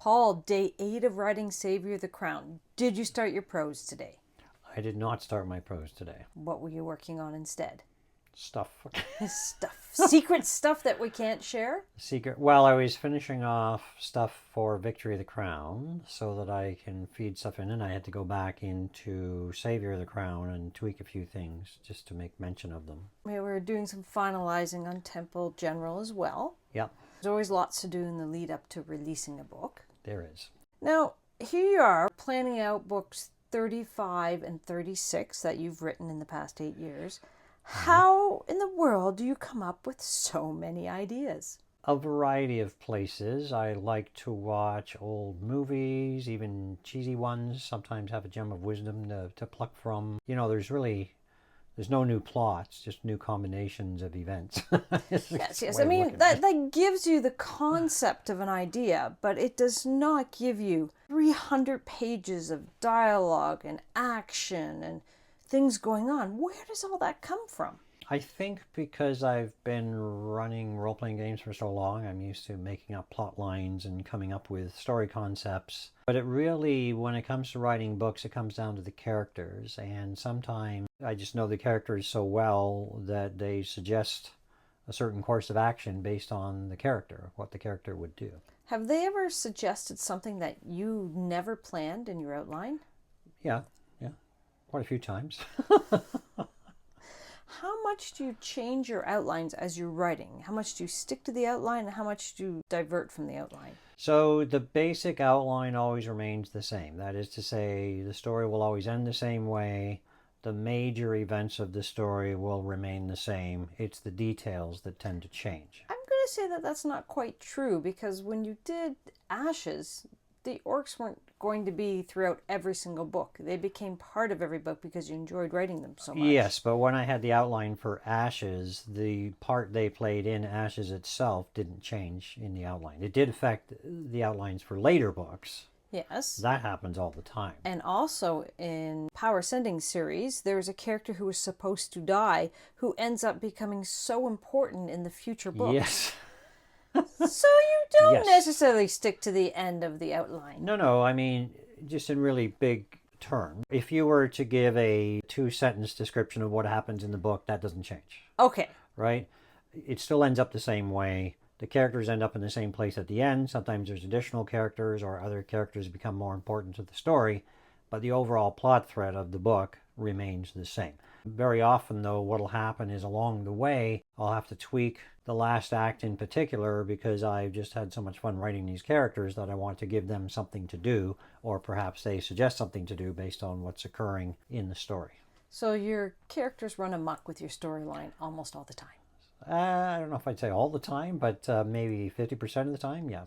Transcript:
Paul, day 8 of writing Savior the Crown. Did you start your prose today? I did not start my prose today. What were you working on instead? Stuff. Stuff. Secret stuff that we can't share? Secret. Well, I was finishing off stuff for Victory of the Crown so that I can feed stuff in, and I had to go back into Savior of the Crown and tweak a few things just to make mention of them. We were doing some finalizing on Temple General as well. Yep. There's always lots to do in the lead up to releasing a book. There is. Now, here you are planning out books 35 and 36 that you've written in the past 8 years. How in the world do you come up with so many ideas? A variety of places. I like to watch old movies, even cheesy ones. Sometimes have a gem of wisdom to pluck from. You know, there's no new plots, just new combinations of events. Yes. I mean, that gives you the concept of an idea, but it does not give you 300 pages of dialogue and action and things going on. Where does all that come from? I think because I've been running role-playing games for so long, I'm used to making up plot lines and coming up with story concepts. But it really, when it comes to writing books, it comes down to the characters. And sometimes I just know the characters so well that they suggest a certain course of action based on the character, what the character would do. Have they ever suggested something that you never planned in your outline? Yeah, quite a few times. How much do you change your outlines as you're writing? How much do you stick to the outline and how much do you divert from the outline? So the basic outline always remains the same. That is to say, the story will always end the same way. The major events of the story will remain the same. It's the details that tend to change. I'm going to say that that's not quite true, because when you did Ashes, the orcs weren't going to be throughout every single book. They became part of every book because you enjoyed writing them so much. Yes, but when I had the outline for Ashes, the part they played in Ashes itself didn't change in the outline. It did affect the outlines for later books. Yes. That happens all the time. And also in Power Ascending series, there's a character who was supposed to die who ends up becoming so important in the future books. Yes. So you don't necessarily stick to the end of the outline. No, I mean, just in really big terms. If you were to give a 2-sentence description of what happens in the book, that doesn't change. Okay. Right? It still ends up the same way. The characters end up in the same place at the end. Sometimes there's additional characters or other characters become more important to the story, but the overall plot thread of the book remains the same. Very often, though, what'll happen is along the way, I'll have to tweak the last act in particular because I've just had so much fun writing these characters that I want to give them something to do, or perhaps they suggest something to do based on what's occurring in the story. So your characters run amok with your storyline almost all the time? I don't know if I'd say all the time, but maybe 50% of the time, yeah.